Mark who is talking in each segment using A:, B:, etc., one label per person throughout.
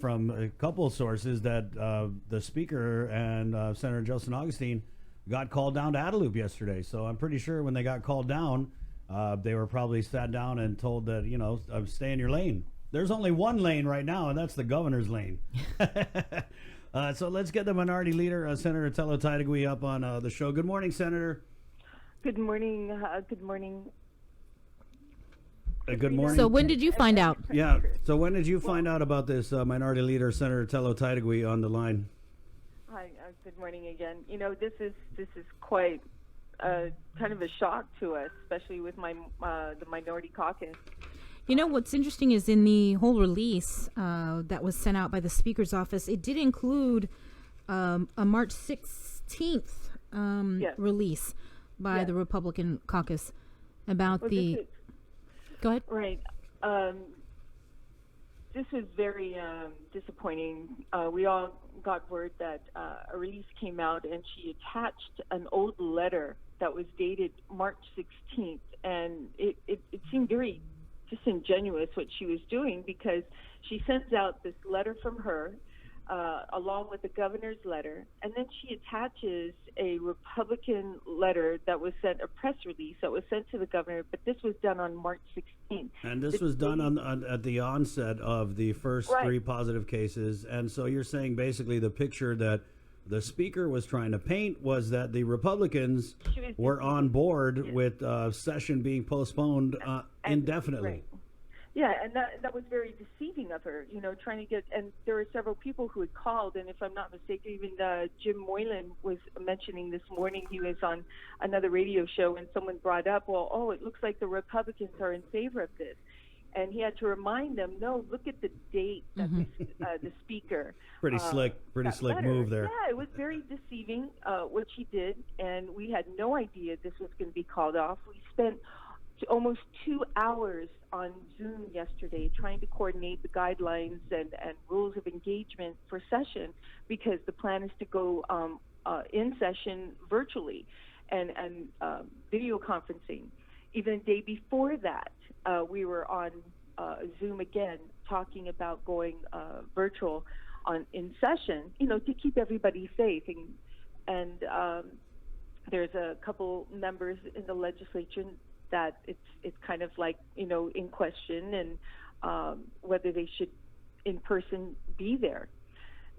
A: from a couple of sources that the speaker and Senator Justin Augustine got called down to Adelup yesterday. So I'm pretty sure when they got called down, they were probably sat down and told that, stay in your lane. There's only one lane right now, and that's the governor's lane. So let's get the minority leader, Senator Telo Taitague, up on the show. Good morning, Senator.
B: Good morning. Good morning.
A: Good morning.
C: So when did you find out?
A: Yeah. So when did you find out about this minority leader, Senator Telo Taitague, on the line?
B: Hi. Good morning again. This is quite kind of a shock to us, especially with the minority caucus.
C: What's interesting is in the whole release that was sent out by the Speaker's office, it did include a March 16th
B: Yes.
C: release by the Republican caucus about Go ahead.
B: Right. This was very disappointing. We all got word that a release came out, and she attached an old letter that was dated March 16th, and it seemed very disingenuous what she was doing, because she sends out this letter from her along with the governor's letter, and then she attaches a Republican letter that was sent, a press release that was sent to the governor, but this was done on March 16th.
A: And this was done at the onset of the first three positive cases. And so you're saying basically the picture that the speaker was trying to paint was that the Republicans were on board with session being postponed indefinitely.
B: Right. Yeah, and that was very deceiving of her, trying to get, and there were several people who had called, and if I'm not mistaken, even Jim Moylan was mentioning this morning, he was on another radio show, and someone brought up, it looks like the Republicans are in favor of this. And he had to remind them, no, look at the date that the speaker.
A: Pretty slick move there.
B: Yeah, it was very deceiving what she did, and we had no idea this was going to be called off. We spent almost 2 hours on Zoom yesterday trying to coordinate the guidelines and rules of engagement for session, because the plan is to go in session virtually and video conferencing. Even the day before that, we were on Zoom again talking about going virtual in session, to keep everybody safe. And there's a couple members in the legislature that it's kind of like, in question, and whether they should in person be there.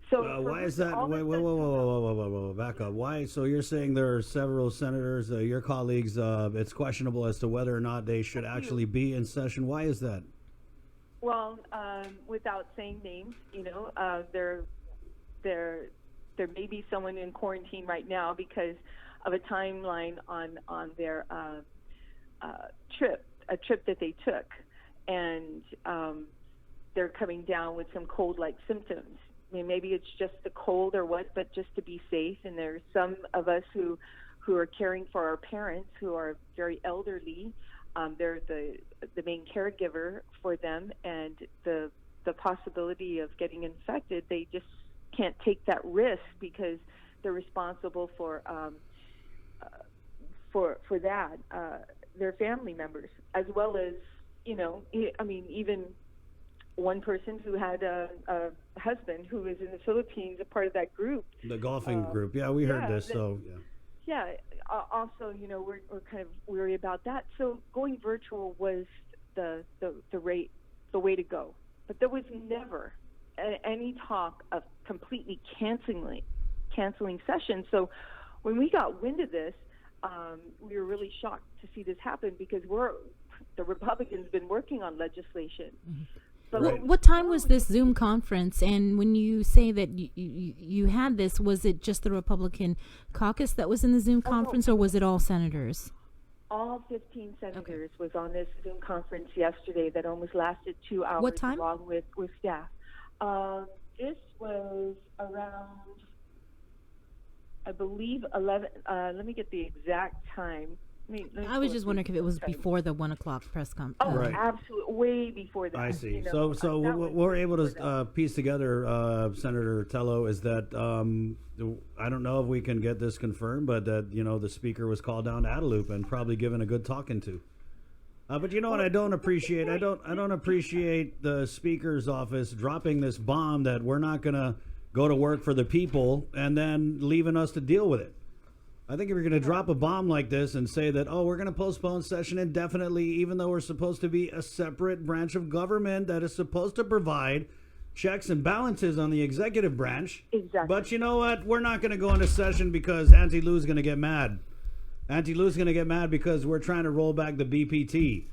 B: So
A: why is that? Whoa, back up. Why? So you're saying there are several senators, your colleagues, it's questionable as to whether or not they should actually be in session. Why is that?
B: Well, without saying names, there may be someone in quarantine right now because of a timeline on their a trip that they took, and they're coming down with some cold-like symptoms. I mean, maybe it's just the cold or what, but just to be safe. And there's some of us who are caring for our parents who are very elderly. They're the main caregiver for them, and the possibility of getting infected, they just can't take that risk because they're responsible for that. Their family members, as well as, even one person who had a husband who was in the Philippines, a part of that group.
A: The golfing group. Yeah, we heard this.
B: Yeah. Also, we're kind of weary about that. So going virtual was the way to go. But there was never any talk of completely canceling sessions. So when we got wind of this, we were really shocked to see this happen, because the Republicans been working on legislation.
C: Mm-hmm. But what time was this Zoom conference? And when you say that you had this, was it just the Republican caucus that was in the Zoom conference, or was it all senators?
B: All 15 senators was on this Zoom conference yesterday that almost lasted 2 hours.
C: What time?
B: Along with staff. This was around, I believe, 11. Let me get the exact time.
C: I was just wondering if it was before the 1 o'clock press conference.
B: Oh, right. Absolutely, way before that.
A: I see. So what we're able to piece together, Senator Telo, is that I don't know if we can get this confirmed, but that the speaker was called down to Adelup and probably given a good talking to. But you know what I don't appreciate? I don't appreciate the speaker's office dropping this bomb that we're not going to go to work for the people and then leaving us to deal with it. I think if you're going to drop a bomb like this and say that, oh, we're going to postpone session indefinitely, even though we're supposed to be a separate branch of government that is supposed to provide checks and balances on the executive branch.
B: Exactly.
A: But you know what? We're not going to go into session because Auntie Lou's going to get mad. Auntie Lou's going to get mad because we're trying to roll back the BPT.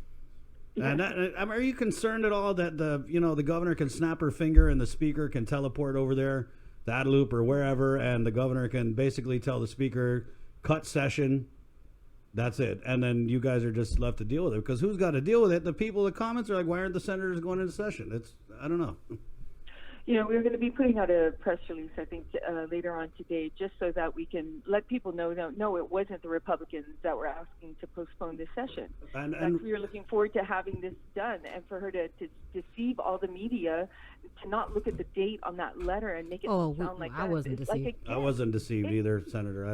A: Yeah. And are you concerned at all that the governor can snap her finger and the speaker can teleport over there, to Adelup or wherever, and the governor can basically tell the speaker, cut session, that's it, and then you guys are just left to deal with it? Because who's got to deal with it? The people. The comments are like, why aren't the senators going into session? I don't know.
B: We're going to be putting out a press release, I think, later on today, just so that we can let people know, no, it wasn't the Republicans that were asking to postpone this session. And we were looking forward to having this done, and for her to deceive all the media, to not look at the date on that letter and make it sound like
C: I wasn't deceived.
A: I wasn't deceived either, Senator.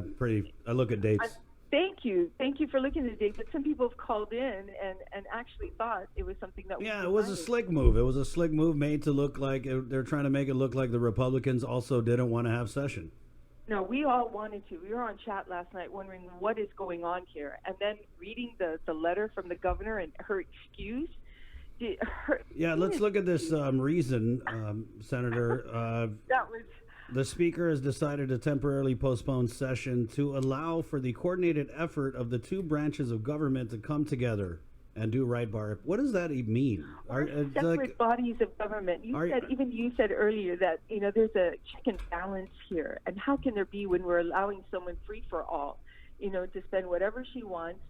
A: I look at dates.
B: Thank you for looking at the date. But some people have called in and actually thought it was something that was
A: it was a slick move. It was a slick move made to look like they're trying to make it look like the Republicans also didn't want to have session.
B: No, we all wanted to. We were on chat last night wondering what is going on here. And then reading the letter from the governor and her excuse.
A: Let's look at this reason, Senator.
B: That was...
A: The Speaker has decided to temporarily postpone session to allow for the coordinated effort of the two branches of government to come together and do right by. What does that mean?
B: Separate bodies of government. You said earlier that there's a check and balance here, and how can there be when we're allowing someone free for all, to spend whatever she wants,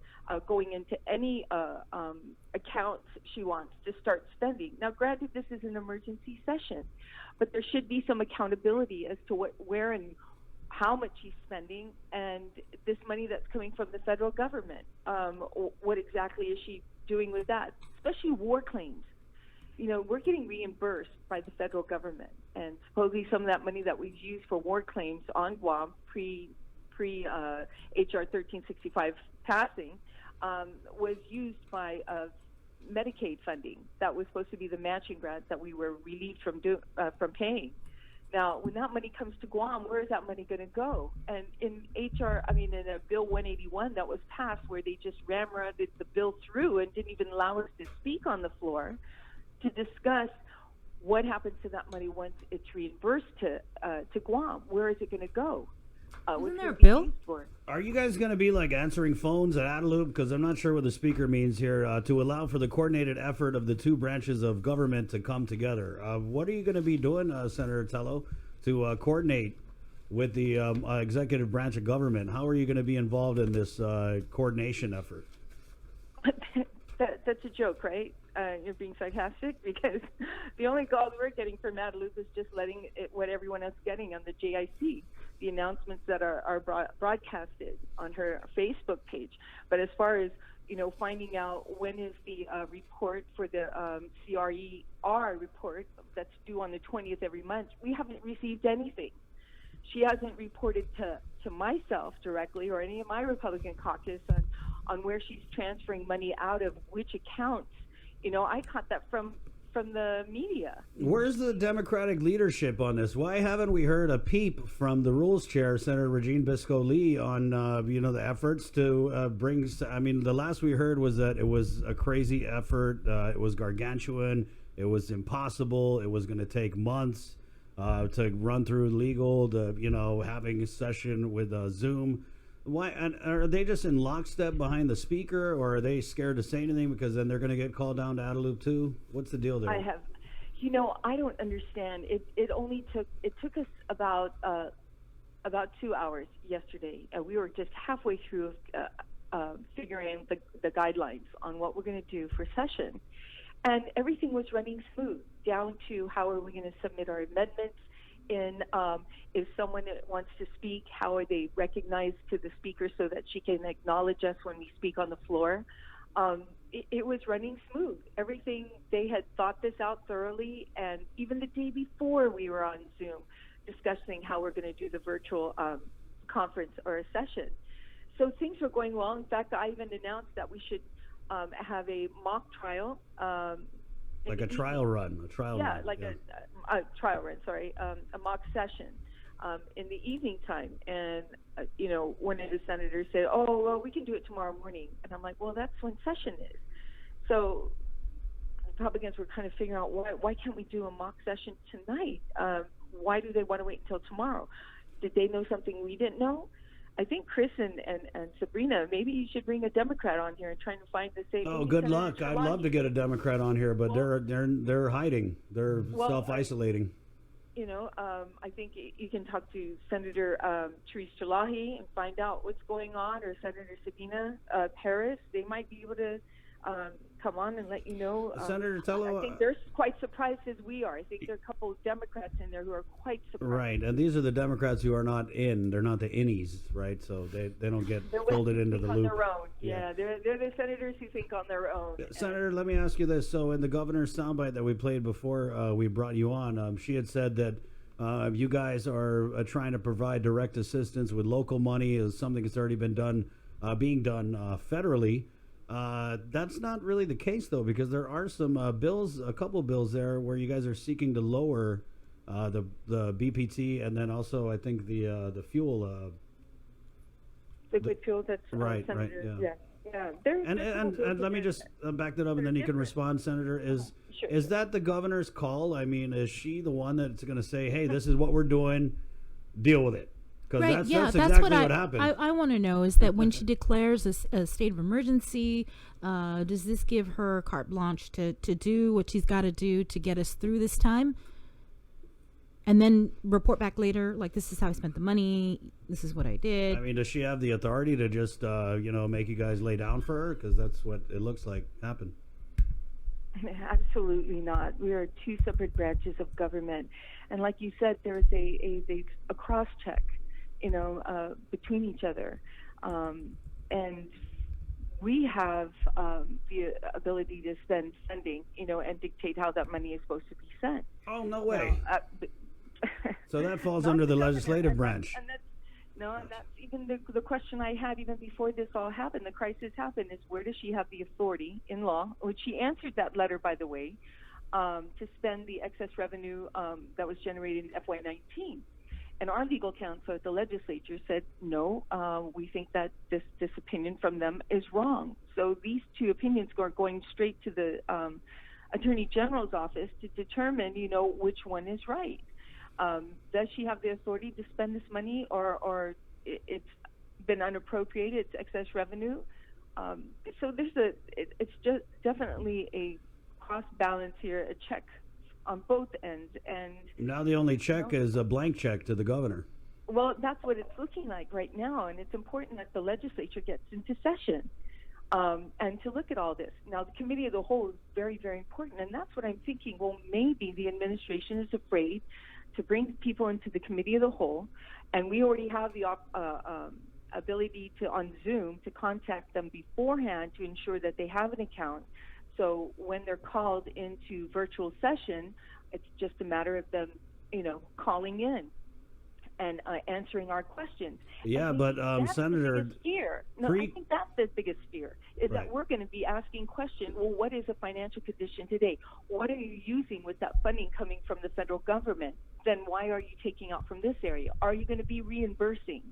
B: going into any accounts she wants to start spending. Now, granted, this is an emergency session, but there should be some accountability as to where and how much she's spending, and this money that's coming from the federal government. What exactly is she doing with that? Especially war claims. We're getting reimbursed by the federal government, and supposedly some of that money that we've used for war claims on Guam pre HR 1365 passing was used by Medicaid funding. That was supposed to be the matching grant that we were relieved from paying. Now, when that money comes to Guam, where is that money going to go? And in a Bill 181 that was passed, where they just ramrodded the bill through and didn't even allow us to speak on the floor to discuss what happens to that money once it's reimbursed to Guam. Where is it going to go?
C: Isn't there a bill?
A: Are you guys going to be like answering phones at Adelup? Because I'm not sure what the speaker means here. To allow for the coordinated effort of the two branches of government to come together. What are you going to be doing, Senator Telo, to coordinate with the executive branch of government? How are you going to be involved in this coordination effort?
B: That's a joke, right? You're being sarcastic, because the only calls we're getting from Adelup is just letting what everyone else is getting on the JIC, the announcements that are broadcasted on her Facebook page. But as far as finding out when is the report for the CRER report that's due on the 20th every month, we haven't received anything. She hasn't reported to myself directly or any of my Republican caucus on where she's transferring money out of which accounts. I caught that from the media.
A: Where's the Democratic leadership on this? Why haven't we heard a peep from the Rules Chair, Senator Regine Biscoe-Lee, on the efforts to bring? The last we heard was that it was a crazy effort. It was gargantuan. It was impossible. It was going to take months to run through legal. Having a session with Zoom. Why? And are they just in lockstep behind the speaker, or are they scared to say anything because then they're going to get called down to Adelup too? What's the deal there?
B: I don't understand. It took us about 2 hours yesterday. We were just halfway through figuring the guidelines on what we're going to do for session, and everything was running smooth down to how are we going to submit our amendments. If someone wants to speak, how are they recognized to the speaker so that she can acknowledge us when we speak on the floor? It was running smooth. Everything, they had thought this out thoroughly, and even the day before we were on Zoom discussing how we're going to do the virtual conference or a session. So things were going well. In fact, I even announced that we should have a mock trial.
A: Like a trial run, a trial
B: Yeah,
A: run.
B: like a trial run, sorry, a mock session in the evening time. And, one of the senators said, oh, well, we can do it tomorrow morning. And I'm like, well, that's when session is. So Republicans were kind of figuring out why can't we do a mock session tonight? Why do they want to wait until tomorrow? Did they know something we didn't know? I think Chris and Sabrina, maybe you should bring a Democrat on here and trying to find the same.
A: Oh, good luck. I'd love to get a Democrat on here, but they're hiding. They're self-isolating.
B: I think you can talk to Senator Therese Talahi and find out what's going on, or Senator Sabina Paris. They might be able to come on and let you know.
A: Senator Telo,
B: I think they're quite surprised as we are. I think there are a couple of Democrats in there who are quite surprised.
A: Right, and these are the Democrats who are not in. They're not the innies, right? So they don't get folded into the loop.
B: On their own. Yeah, they're the senators who think on their own.
A: Senator, let me ask you this. So in the governor's soundbite that we played before we brought you on, she had said that you guys are trying to provide direct assistance with local money is something that's already been done, being done federally. That's not really the case, though, because there are some bills, a couple bills there where you guys are seeking to lower the BPT, and then also I think the fuel.
B: Liquid fuel. That's
A: right.
B: Senator,
A: Yeah. And let me just back that up, and then you can respond, Senator. Is that the governor's call? I mean, is she the one that's going to say, "Hey, this is what we're doing, deal with it"?
C: Right,
A: that's
C: that's
A: exactly what happened.
C: I want to know is that when she declares a state of emergency, does this give her carte blanche to do what she's got to do to get us through this time? And then report back later, like, this is how I spent the money, this is what I did.
A: I mean, does she have the authority to just, make you guys lay down for her? Because that's what it looks like happened.
B: Absolutely not. We are two separate branches of government. And like you said, there's a cross-check, between each other. And we have the ability to spend funding, and dictate how that money is supposed to be spent.
A: Oh, no way. So that falls under the legislative branch.
B: And that's even the question I had even before this all happened, the crisis happened, is where does she have the authority in law, which she answered that letter, by the way, to spend the excess revenue that was generated in FY19. And our legal counsel at the legislature said, no, we think that this opinion from them is wrong. So these two opinions are going straight to the Attorney General's office to determine, which one is right. Does she have the authority to spend this money, or it's been unappropriated, it's excess revenue? So it's just definitely a cross balance here, a check on both ends. And
A: now the only check is a blank check to the governor.
B: Well, that's what it's looking like right now, and it's important that the legislature gets into session and to look at all this. Now, the committee of the whole is very, very important, and that's what I'm thinking. Well, maybe the administration is afraid to bring people into the committee of the whole, and we already have the ability to, on Zoom, to contact them beforehand to ensure that they have an account. So when they're called into virtual session, it's just a matter of them, calling in and answering our questions.
A: Yeah, but Senator,
B: the biggest fear. No, I think that's the biggest fear, is that we're going to be asking questions. Well, what is a financial condition today? What are you using with that funding coming from the federal government? Then why are you taking out from this area? Are you going to be reimbursing?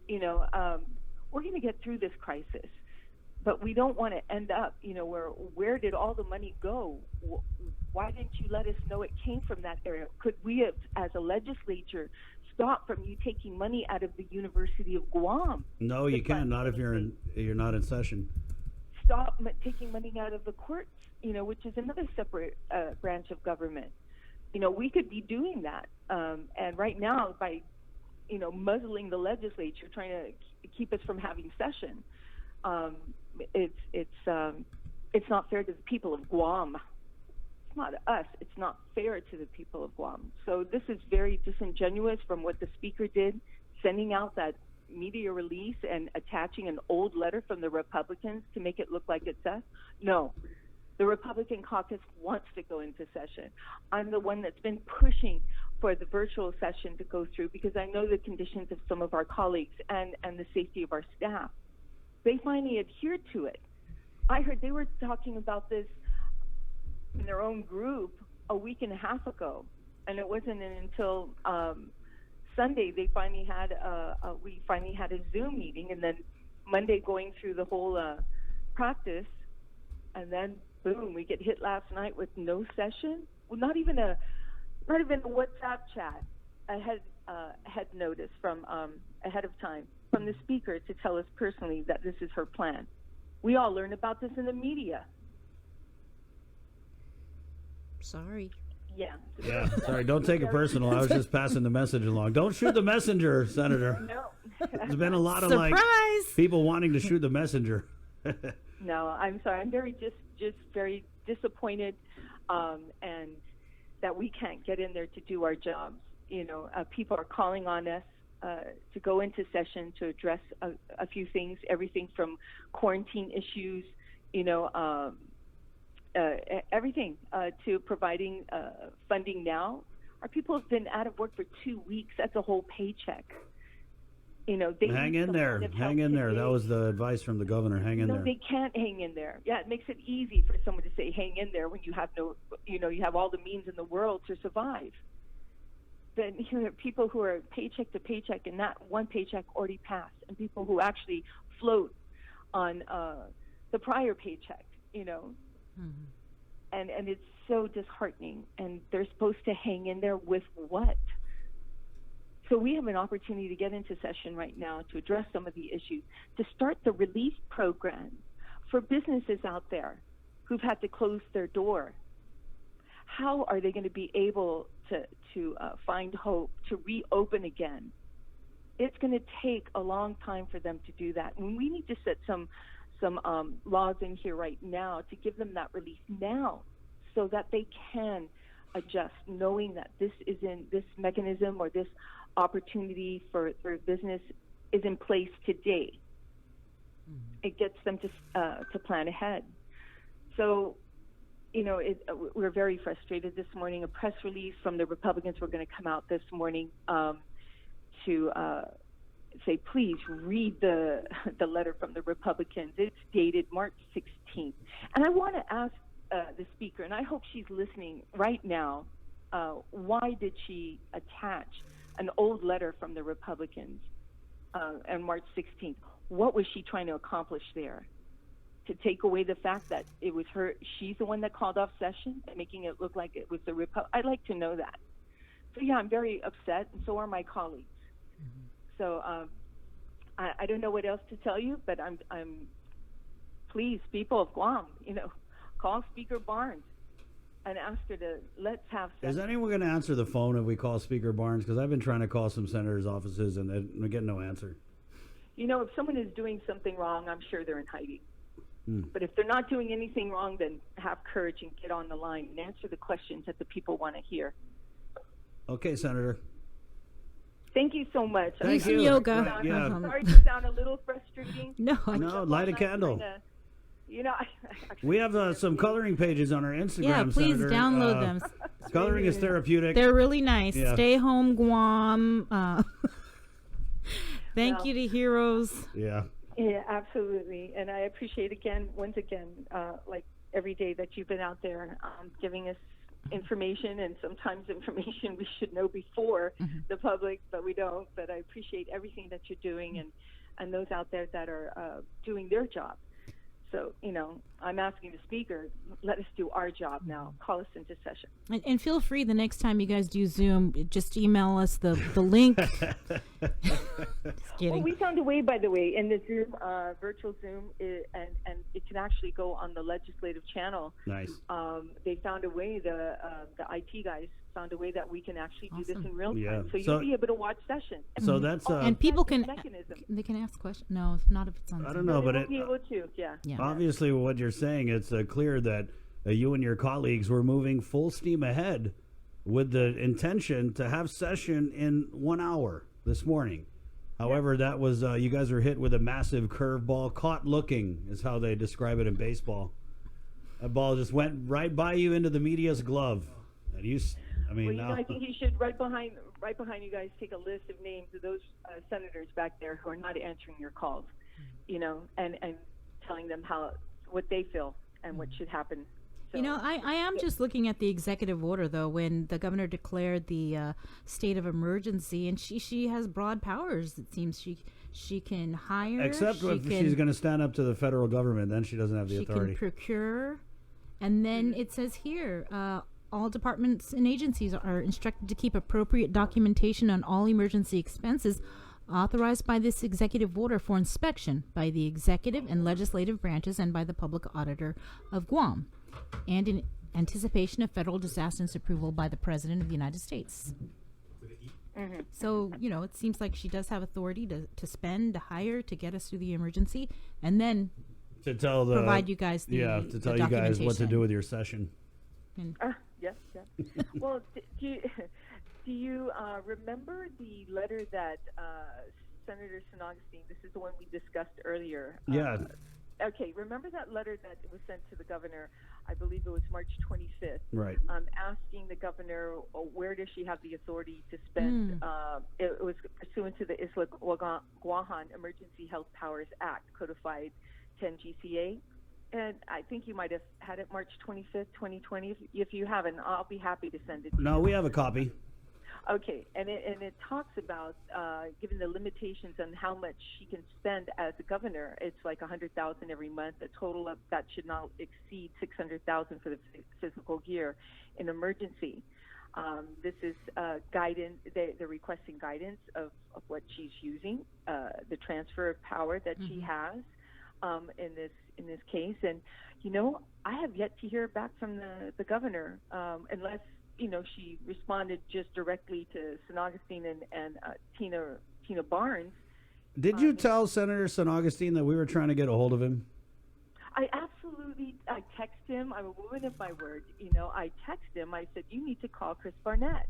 B: We're going to get through this crisis, but we don't want to end up, where did all the money go? Why didn't you let us know it came from that area? Could we have, as a legislature, stop from you taking money out of the University of Guam?
A: No, you can't. Not if you're not in session.
B: Stop taking money out of the courts, which is another separate branch of government. We could be doing that, and right now by, muzzling the legislature, trying to keep us from having session. It's not fair to the people of Guam. It's not us. It's not fair to the people of Guam. So this is very disingenuous from what the speaker did, sending out that media release and attaching an old letter from the Republicans to make it look like it's us. No, the Republican caucus wants to go into session. I'm the one that's been pushing for the virtual session to go through because I know the conditions of some of our colleagues and the safety of our staff. They finally adhered to it. I heard they were talking about this in their own group a week and a half ago, and it wasn't until Sunday we finally had a Zoom meeting, and then Monday going through the whole practice, and then boom, we get hit last night with no session. Well, not even a WhatsApp chat ahead notice from ahead of time from the speaker to tell us personally that this is her plan. We all learn about this in the media.
C: Sorry.
B: Yeah.
A: Yeah, sorry, don't take it personal. I was just passing the message along. Don't shoot the messenger, Senator.
B: No.
A: There's been a lot of
C: Surprise!
A: people wanting to shoot the messenger.
B: No, I'm sorry. I'm very just very disappointed, and that we can't get in there to do our jobs. People are calling on us to go into session to address a few things, everything from quarantine issues, everything to providing funding now. Our people have been out of work for 2 weeks. That's a whole paycheck. They
A: Hang
B: need
A: in
B: some
A: there.
B: kind of
A: Hang
B: help
A: in there.
B: today.
A: That was the advice from the governor. Hang in
B: No,
A: there.
B: they can't hang in there. Yeah, it makes it easy for someone to say hang in there when you have you have all the means in the world to survive. But people who are paycheck to paycheck, and that one paycheck already passed, and people who actually float on the prior paycheck,
C: Mm-hmm.
B: and it's so disheartening. And they're supposed to hang in there with what? So we have an opportunity to get into session right now to address some of the issues, to start the relief program for businesses out there who've had to close their door. How are they going to be able to find hope, to reopen again? It's going to take a long time for them to do that. And we need to set some laws in here right now to give them that relief now so that they can adjust, knowing that this mechanism or this opportunity for business is in place today. Mm-hmm. It gets them to plan ahead. So, we're very frustrated this morning. A press release from the Republicans were going to come out this morning to say, please read the letter from the Republicans. It's dated March 16th. And I want to ask the speaker, and I hope she's listening right now, why did she attach an old letter from the Republicans on March 16th? What was she trying to accomplish there? To take away the fact that it was she's the one that called off session, making it look like it was the I'd like to know that. So yeah, I'm very upset, and so are my colleagues. Mm-hmm. So I don't know what else to tell you, but I'm please, people of Guam, call Speaker Barnes and ask her to let's have session.
A: Is anyone going to answer the phone if we call Speaker Barnes? Because I've been trying to call some senators' offices and we get no answer.
B: If someone is doing something wrong, I'm sure they're in hiding. But if they're not doing anything wrong, then have courage and get on the line and answer the questions that the people want to hear.
A: Okay, Senator.
B: Thank you so much.
A: Thank you.
C: Yoga.
A: Yeah.
B: Sorry to sound a little frustrating.
C: No,
A: light a candle. We have some coloring pages on our Instagram.
C: Yeah, please
A: Senator.
C: download them.
A: Coloring is therapeutic.
C: They're really nice.
A: Yeah.
C: Stay home, Guam. Thank you to Heroes.
A: Yeah.
B: Yeah, absolutely. And I appreciate once again, like every day that you've been out there giving us information, and sometimes information we should know before the public, but we don't. But I appreciate everything that you're doing, and those out there that are doing their job. So, I'm asking the speaker, let us do our job now. Call us into session.
C: And feel free the next time you guys do Zoom, just email us the link. Just kidding.
B: Well, we found a way, by the way, in the Zoom, virtual Zoom, and it can actually go on the legislative channel.
A: Nice.
B: They found a way, the IT guys found a way that we can actually do this in real time.
A: Yeah.
B: So you'll be able to watch session.
A: So that's
C: and people can
B: mechanism.
C: they can ask questions. No, not if it's on Zoom.
A: I don't know, but
B: They'll be able to, yeah.
A: Obviously what you're saying, it's clear that you and your colleagues were moving full steam ahead with the intention to have session in 1 hour this morning. However, that was you guys were hit with a massive curveball, caught looking is how they describe it in baseball. That ball just went right by you into the media's glove. And
B: I think you should right behind you guys take a list of names of those senators back there who are not answering your calls, and telling them how what they feel and what should happen. So,
C: You know, I am just looking at the executive order, though, when the governor declared the state of emergency, and she has broad powers. It seems she can hire,
A: Except if she's going to stand up to the federal government, then she doesn't have the
C: she
A: authority.
C: can procure, and then it says here, all departments and agencies are instructed to keep appropriate documentation on all emergency expenses authorized by this executive order for inspection by the executive and legislative branches and by the public auditor of Guam, and in anticipation of federal disasters approval by the President of the United States. So, you know, it seems like she does have authority to spend, to hire, to get us through the emergency, and then
A: to tell
C: provide you guys the
A: to tell you guys what to do with your session.
C: And
B: yes. Well, do you remember the letter that Senator Augustine? This is the one we discussed earlier.
A: Yeah.
B: Okay, remember that letter that was sent to the governor? I believe it was March 25th.
A: Right.
B: Asking the governor where does she have the authority to spend. It was pursuant to the Isla Guahan Emergency Health Powers Act, codified 10 GCA. And I think you might have had it March 25th, 2020. If you haven't, I'll be happy to send it to you.
A: No, we have a copy.
B: Okay, and it talks about given the limitations on how much she can spend as a governor. It's like $100,000 every month. A total of that should not exceed $600,000 for the fiscal year in emergency. This is guidance. They're requesting guidance of what she's using, the transfer of power that she has in this case. And you know, I have yet to hear back from the governor, unless she responded just directly to St. Augustine and Tina Barnes.
A: Did you tell Senator St. Augustine that we were trying to get a hold of him?
B: I text him. I'm a woman of my word. I text him. I said, you need to call Chris Barnett.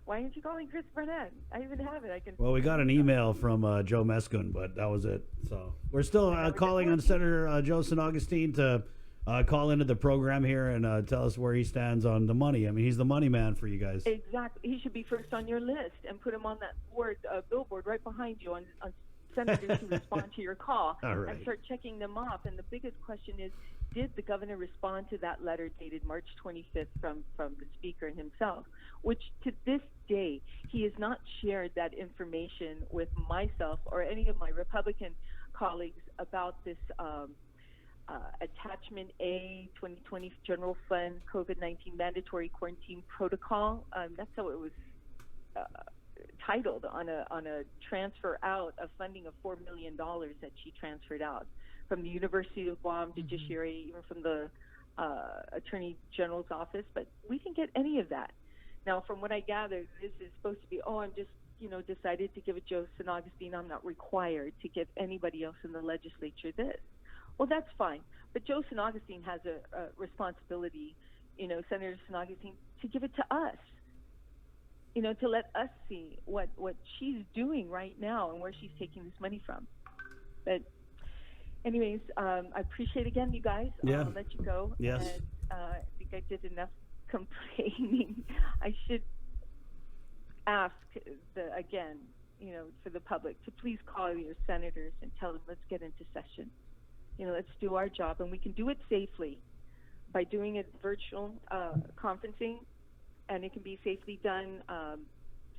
B: Why aren't you calling Chris Barnett? I even have it.
A: Well, we got an email from Joe Meskin, but that was it. So we're still calling on Senator Joe St. Augustine to call into the program here and tell us where he stands on the money. I mean, he's the money man for you guys.
B: Exactly. He should be first on your list and put him on that billboard right behind you on senators who respond to your call.
A: All right.
B: And start checking them off. And the biggest question is, did the governor respond to that letter dated March 25th from the speaker himself, which to this day, he has not shared that information with myself or any of my Republican colleagues about this Attachment A 2020 General Fund COVID-19 Mandatory Quarantine Protocol. That's how it was titled on a transfer out of funding of $4 million that she transferred out from the University of Guam Judiciary, even from the Attorney General's office. But we didn't get any of that. Now, from what I gather, this is supposed to be, I'm just decided to give it Joe St. Augustine. I'm not required to give anybody else in the legislature this. Well, that's fine. But Joe St. Augustine has a responsibility, Senator St. Augustine, to give it to us, to let us see what she's doing right now and where she's taking this money from. But anyways, I appreciate again, you guys.
A: Yeah.
B: I'll let you go.
A: Yes.
B: And I think I did enough complaining. I should ask again, for the public to please call your senators and tell them, let's get into session. Let's do our job, and we can do it safely by doing it virtual conferencing, and it can be safely done.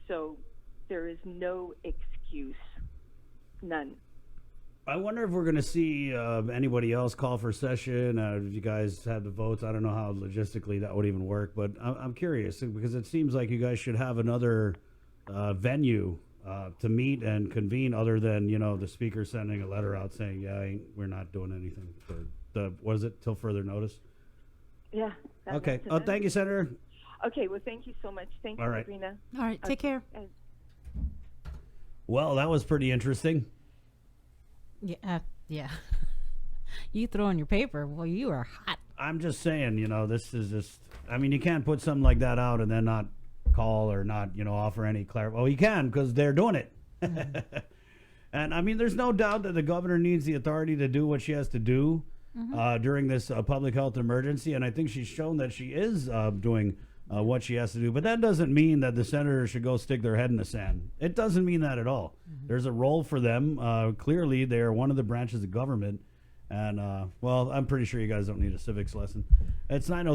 B: So there is no excuse, none.
A: I wonder if we're going to see anybody else call for session. If you guys had the votes, I don't know how logistically that would even work, but I'm curious because it seems like you guys should have another venue to meet and convene other than, the speaker sending a letter out saying, we're not doing anything for what is it, till further notice?
B: Yeah.
A: Okay. Oh, thank you, Senator.
B: Okay. Well, thank you so much. Thank you,
A: All right.
B: Sabrina.
C: all right, take care.
A: Well, that was pretty interesting.
C: Yeah. You throwing your paper? Well, you are hot.
A: I'm just saying, this is just, you can't put something like that out and then not call or not, offer any clarity. Well, you can because they're doing it. And there's no doubt that the governor needs the authority to do what she has to do during this public health emergency. And I think she's shown that she is doing what she has to do. But that doesn't mean that the senators should go stick their head in the sand. It doesn't mean that at all. There's a role for them. Clearly, they are one of the branches of government. And well, I'm pretty sure you guys don't need a civics lesson. It's 9:03.